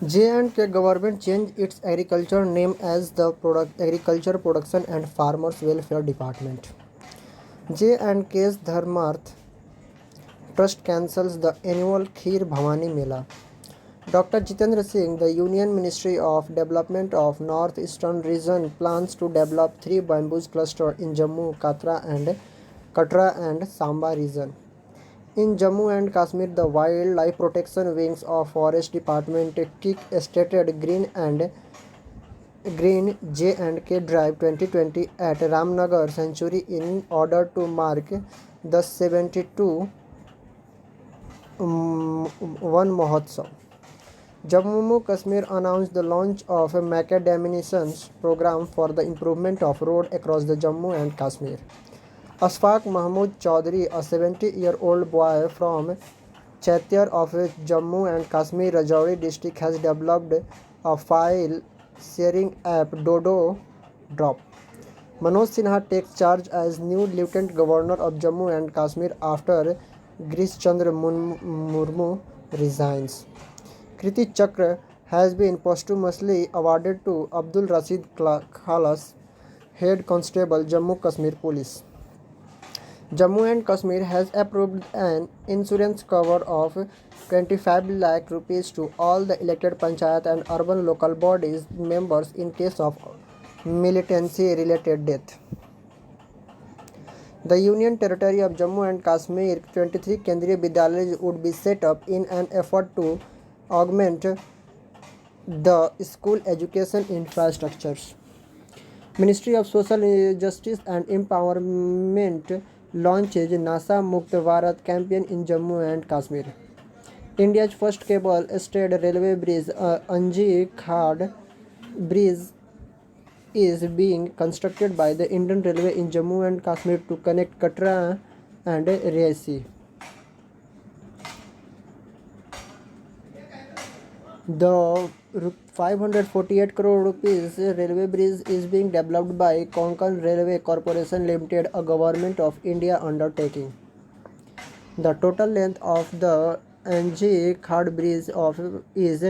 J&K government changed its agriculture name as the Agriculture Production and Farmers Welfare Department. J&K's Dharmarth Trust cancels the annual Kheer Bhavani Mela. Dr. Jitendra Singh, the Union Ministry of Development of North Eastern Region, plans to develop 3 bamboo clusters in Jammu, Katra and Samba region. In Jammu and Kashmir, the Wildlife Protection Wings of Forest Department kick-started Green J&K Drive 2020 at Ramnagar Sanctuary in order to mark the 72 One Mahotsav. Jammu Kashmir announced the launch of a macadamisons program for the improvement of road across the Jammu and Kashmir. Ashfaq Mahmood Chaudhary, a 70-year-old boy from Chaitiar of Jammu and Kashmir, Rajouri district, has developed a file-sharing app Dodo Drop. Manoj Sinha takes charge as new Lieutenant Governor of Jammu and Kashmir after Girish Chandra Murmu resigns. Kriti Chakra has been posthumously awarded to Abdul Rashid Khalas, Head Constable, Jammu Kashmir Police. Jammu and Kashmir has approved an insurance cover of 25 lakh rupees to all the elected panchayat and urban local bodies members in case of militancy-related death. The Union Territory of Jammu and Kashmir 23 Kendriya Vidyalayas would be set up in an effort to augment the school education infrastructures. Ministry of Social Justice and Empowerment launches Nasa Mukt Bharat campaign in Jammu and Kashmir. India's first cable-stayed railway bridge, Anji Khad Bridge, is being constructed by the Indian Railway in Jammu and Kashmir to connect Katra and Reasi. The 548 crore rupees railway bridge is being developed by Konkan Railway Corporation Limited, a Government of India undertaking. The total length of the Anji Khad Bridge is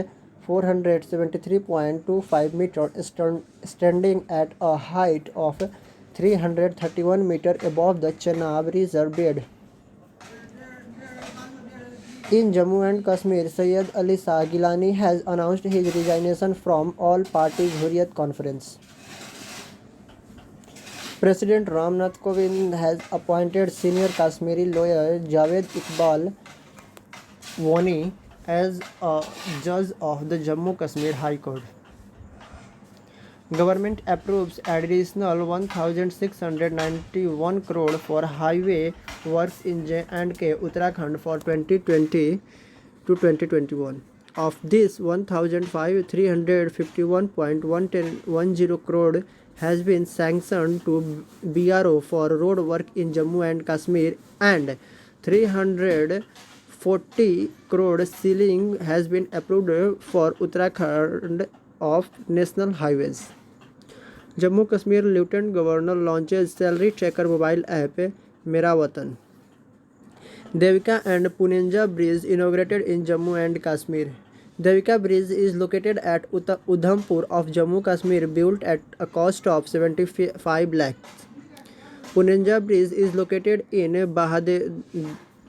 473.25 meters, standing at a height of 331 meters above the Chenab River bed. In Jammu and Kashmir, Syed Ali Shah Gilani has announced his resignation from All Parties Hurriyat Conference. President Ramnath Kovind has appointed senior Kashmiri lawyer Javed Iqbal Wani as a judge of the Jammu Kashmir High Court. Government approves additional 1,691 crore for highway works in J&K Uttarakhand for 2020 to 2021. Of this, 1,351.10 crore has been sanctioned to BRO for road work in Jammu and Kashmir, and 340 crore ceiling has been approved for Uttarakhand of national highways. Jammu Kashmir Lieutenant Governor launches salary tracker mobile app Mera Watan. Devika and Punenja Bridge inaugurated in Jammu and Kashmir. Devika Bridge is located at Udhampur of Jammu Kashmir, built at a cost of 75 lakhs. Punenja Bridge is located in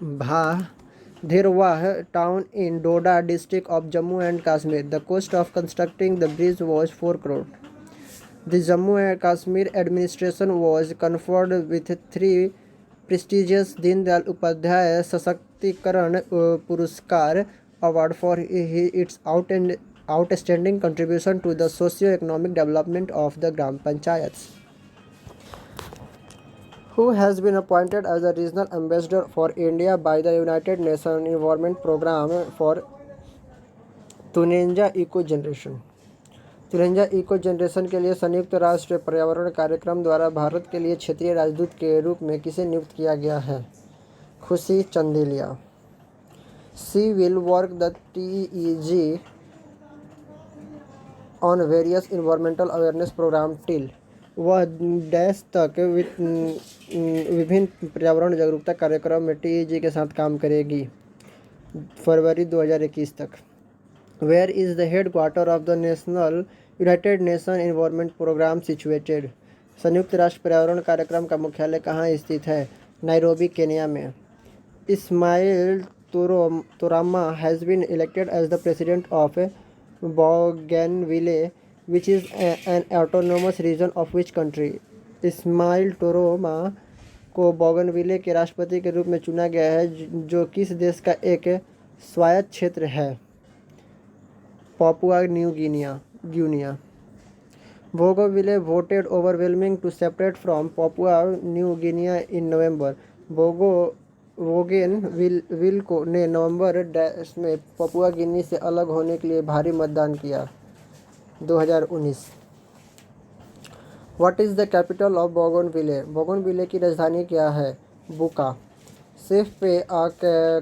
Bhaderwah town in Doda district of Jammu and Kashmir. The cost of constructing the bridge was 4 crore. The Jammu and Kashmir administration was conferred with 3 prestigious Deen Dayal Upadhyay Sashактikaran Puruskar award for its outstanding contribution to the socio-economic development of the Gram Panchayats. Who has been appointed as a regional ambassador for India by the United Nations Environment Programme for Tunza eco generation. Tunza eco generation के लिए संयुक्त राष्ट्र पर्यावरण कार्यक्रम द्वारा भारत के लिए क्षेत्रीय राजदूत के रूप में किसे नियुक्त किया गया है? खुशी Chandelia. She will work the TEG on various environmental awareness program till. वह डैश तक विभिन्न पर्यावरण जागरूकता कार्यक्रम में TEG के साथ काम करेगी. फरवरी 2021 तक. Where is the headquarter of the National United Nations Environment Program situated? संयुक्त राष्ट्र पर्यावरण कार्यक्रम का मुख्यालय कहाँ स्थित है? नाइरोबी, केन्या में। Ismail Turama has been elected as the president of Bougainville, which is an autonomous region of which country? Ismail Toroama को बोगनविले के राष्ट्रपति के रूप में चुना गया है, जो किस देश का एक स्वायत्त क्षेत्र है? Papua new Guinea. Bougainville voted overwhelming to separate from Papua New Guinea in November. बोगेनविल को ने नवंबर में पपुआ गिनी से अलग होने के लिए भारी मतदान किया। 2019। What is the capital of Bougainville? Bougainvillea की राजधानी क्या है? बुका। SafePay, a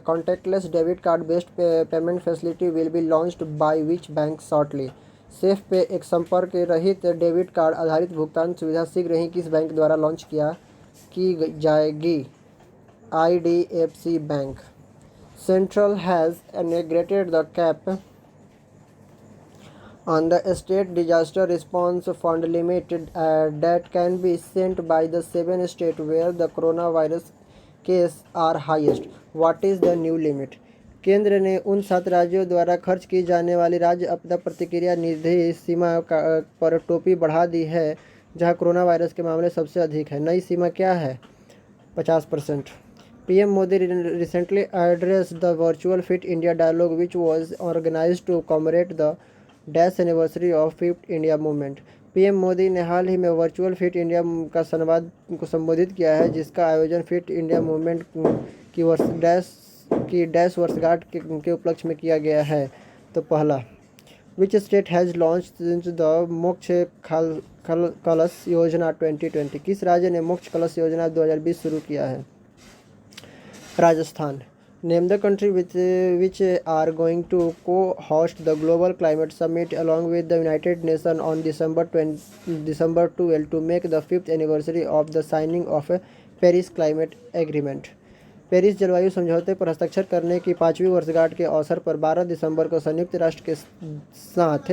contactless debit card based payment facility, will be launched by which bank shortly? SafePay एक संपर्क रहित डेबिट कार्ड आधारित भुगतान सुविधा शीघ्र ही किस बैंक द्वारा लॉन्च की जाएगी? IDFC Bank. Central has integrated the cap on the state disaster response fund limit that can be sent by the 7 states where the coronavirus cases are highest. What is the new limit? केंद्र ने उन 7 राज्यों द्वारा खर्च की जाने वाली राज्य आपदा प्रतिक्रिया निधि सीमा पर टोपी बढ़ा दी है, जहां कोरोना वायरस के मामले सबसे अधिक है। नई सीमा क्या है? 50%। PM Modi recently addressed the virtual Fit India dialogue, which was organized to commemorate the dash anniversary of Fit India movement. PM Modi ने हाल ही में वर्चुअल फिट इंडिया का संवाद को संबोधित किया है, जिसका आयोजन फिट इंडिया मूवमेंट की डैश वर्षगांठ के उपलक्ष्य में किया गया है। तो पहला, which state has launched the मोक्ष कलश योजना 2020? किस राज्य ने मोक्ष कलश योजना 2020 शुरू किया है? Rajasthan. Name the country which are going to co-host the Global Climate Summit along with the United Nations on December 12 to make the 5th anniversary of the signing of a Paris Climate Agreement. Paris जलवायु समझौते पर हस्ताक्षर करने की 5वीं वर्षगांठ के अवसर पर 12 दिसंबर को संयुक्त राष्ट्र के साथ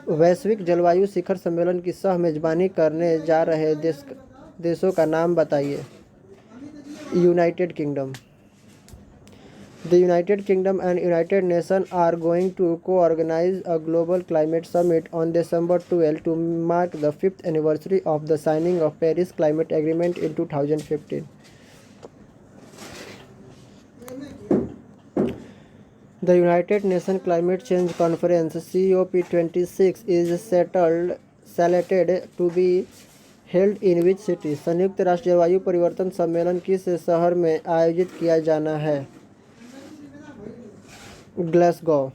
वैश्विक जलवायु शिखर सम्मेलन की सह मेजबानी करने जा रहे देशों का नाम बताइए। United kingdom. The United Kingdom and United Nations are going to co-organize a global climate summit on December 12 to mark the 5th anniversary of the signing of Paris Climate Agreement in 2015. The United Nations Climate Change Conference COP26 is slated to be held in which city? संयुक्त राष्ट्र जलवायु परिवर्तन सम्मेलन किस शहर में आयोजित किया जाना है? Glasgow.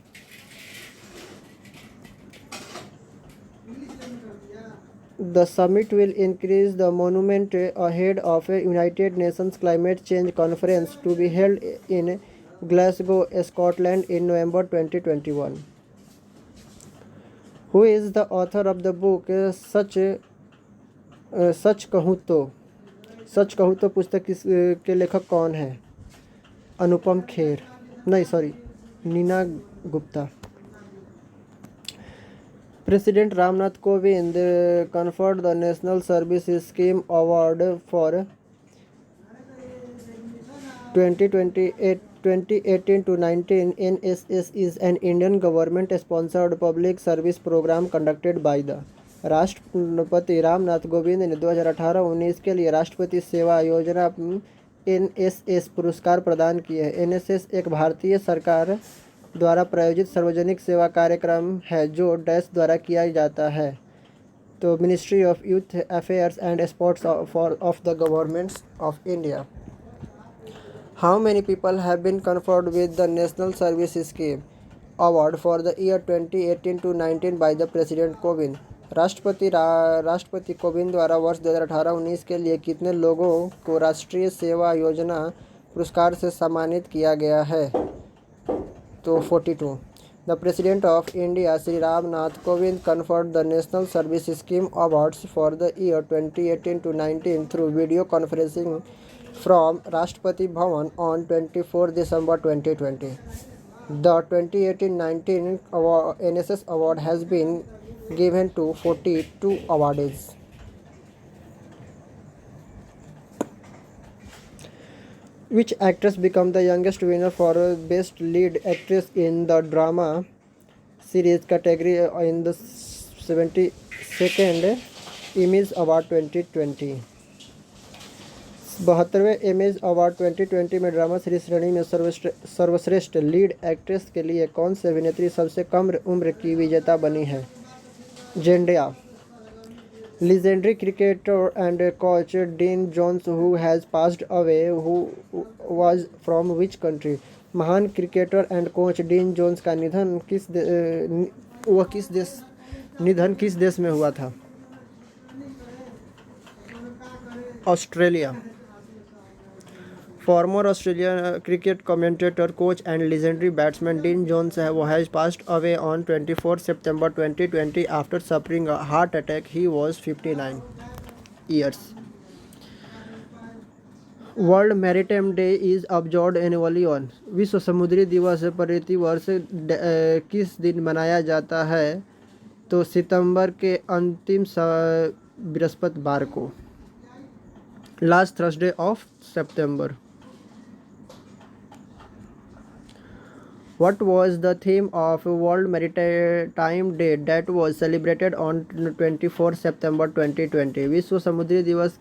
The summit will increase the monument ahead of a United Nations Climate Change Conference to be held in Glasgow, Scotland in November 2021. Who is the author of the book सच कहूँ तो पुस्तक के लेखक कौन है? Anupam Kher, Neena Gupta. President Ramnath Kovind conferred the National Service Scheme Award for 2018-19. NSS is an Indian government-sponsored public service program conducted by the राष्ट्रपति रामनाथ कोविंद ने 2018-19 के लिए राष्ट्रपति सेवा योजना NSS पुरस्कार प्रदान किए हैं। NSS एक भारतीय सरकार द्वारा प्रायोजित सार्वजनिक सेवा कार्यक्रम है जो डैश द्वारा किया जाता है। तो ministry of youth affairs and sports of the government of India. How many people have been conferred with the national service scheme award for the year 2018-19 by the president Kovind? राष्ट्रपति कोविंद द्वारा वर्ष 2018-19 के लिए कितने लोगों को राष्ट्रीय सेवा योजना पुरस्कार से सम्मानित किया गया है? तो 42। The president of India Shri Ramnath Kovind conferred the national service scheme awards for the year 2018-19 through video conferencing from Rashtrapati Bhavan on 24 December 2020। The 2018-19 NSS award has been given to 42 awardees. Which actress became the youngest winner for Best Lead Actress in the Drama Series category in the 72nd image award 2020? 72वें image award 2020 में drama series श्रेणी में सर्वश्रेष्ठ lead actress के लिए कौन सी अभिनेत्री सबसे कम उम्र की विजेता बनी है? जेंडिया. Legendary cricketer and coach Dean Jones, who has passed away, who was from which country? महान cricketer and coach Dean Jones का निधन किस देश में हुआ था? Australia. Former Australian cricket commentator, coach and legendary batsman Dean Jones has passed away on 24 September 2020 after suffering a heart attack. He was 59 years. World maritime day is observed annually on. विश्व समुद्री दिवस प्रतिवर्ष किस दिन मनाया जाता है? तो सितंबर के अंतिम बृहस्पतिवार को, last Thursday of September. What was the theme of World Maritime Day that was celebrated on 24 September 2020? विश्व समुद्री दिवस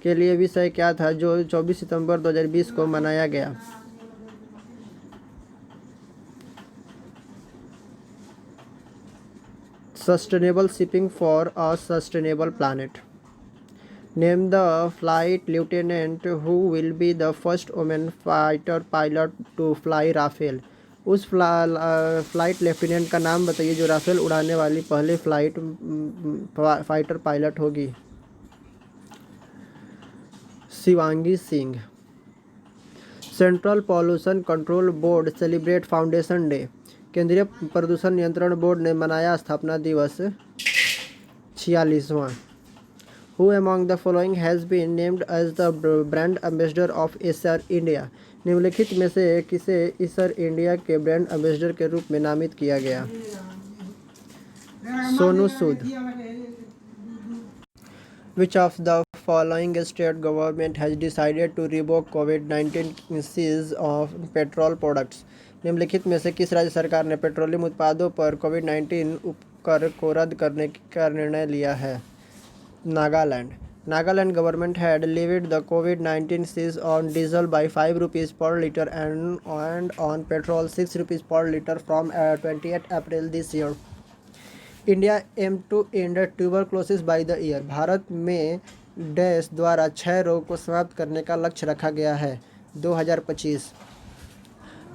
के लिए विषय क्या था जो 24 सितंबर 2020 को मनाया गया? Sustainable shipping for a sustainable planet. Name the flight lieutenant who will be the first woman fighter pilot to fly Rafale. उस फ्लाइट लेफ्टिनेंट का नाम बताइए जो राफेल उड़ाने वाली पहली फाइटर पायलट होगी. Shivangi Singh. Central pollution control board celebrate foundation day. केंद्रीय प्रदूषण नियंत्रण बोर्ड ने मनाया स्थापना दिवस 46वां. Who among the following has been named as the brand ambassador of Acer India? निम्नलिखित में से किसे एसर इंडिया के ब्रांड एम्बेसडर के रूप में नामित किया गया? Sonu Sood. Which of the following state government has decided to revoke COVID-19 cease of petrol products? निम्नलिखित में से किस राज्य सरकार ने पेट्रोलियम उत्पादों पर कोविड-19 उपकर को रद्द करने का निर्णय लिया है? Nagaland. Nagaland government had levied the COVID-19 cess on diesel by 5 rupees per litre and on petrol 6 rupees per litre from 28 April this year. India aimed to end tuberculosis by the year. Bharat में dash द्वारा क्षय रोग को समाप्त करने का लक्ष्य रखा गया है 2025.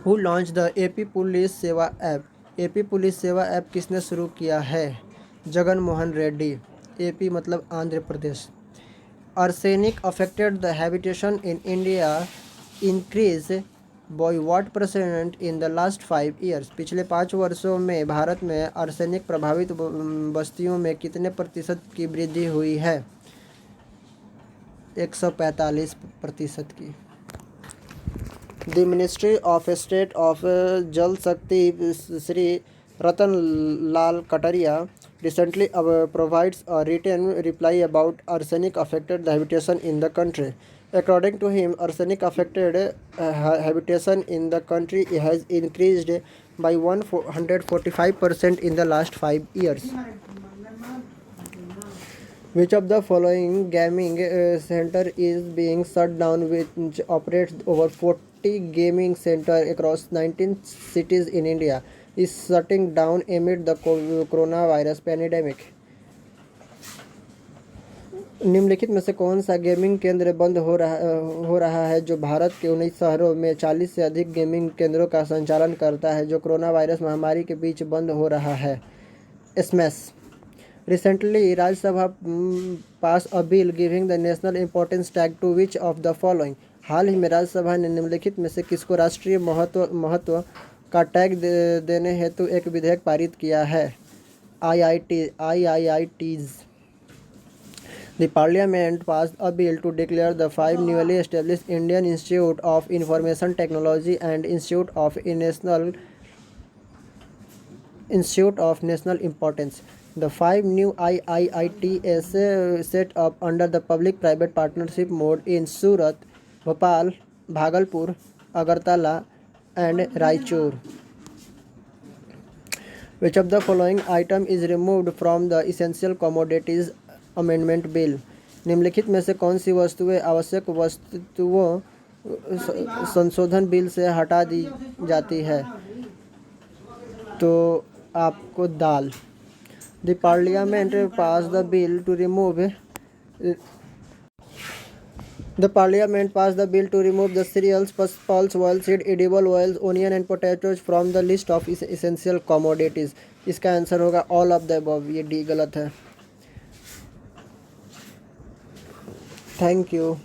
Who launched the AP police सेवा ऐप? AP पुलिस सेवा ऐप किसने शुरू किया है? जगन मोहन रेड्डी. AP मतलब Andhra Pradesh. Arsenic affected the habitation in India increased by what % in the last 5 years? पिछले 5 वर्षों में भारत में आर्सेनिक प्रभावित बस्तियों में कितने प्रतिशत की वृद्धि हुई है? 145% की. The Ministry of State of Jal Shakti Shri Ratan Lal Kataria recently provides a written reply about arsenic affected habitation in the country. According to him, arsenic affected habitation in the country has increased by 145% in the last 5 years. Which of the following gaming center is being shut down, which operates over 40 gaming centers across 19 cities in India, is shutting down amid the coronavirus pandemic? निम्नलिखित में से कौन सा gaming केंद्र बंद हो रहा है जो भारत के 19 शहरों में 40 से अधिक गेमिंग केंद्रों का संचालन करता है जो कोरोना वायरस महामारी के बीच बंद हो रहा है? Smash. Recently, Rajya Sabha passed a bill giving the national importance tag to which of the following? हाल ही में राज्यसभा ने निम्नलिखित में से किसको राष्ट्रीय महत्व का टैग देने हेतु एक विधेयक पारित किया है? IITs. The Parliament passed a bill to declare the 5 newly established Indian Institute of Information Technology and Institute of National Importance. The 5 new IIITs set up under the public-private partnership mode in Surat, Bhopal, Bhagalpur, Agartala, and Raichur. Which of the following item is removed from the Essential Commodities Amendment Bill? निम्नलिखित में से कौन सी वस्तुएं आवश्यक वस्तुओं संशोधन bill से हटा दी जाती है? तो आपको दाल. The Parliament passed the bill to remove the cereals, pulse, oilseed, edible oils, onion and potatoes from the list of essential commodities. इसका आंसर होगा all of the above. ये डी गलत है. Thank you.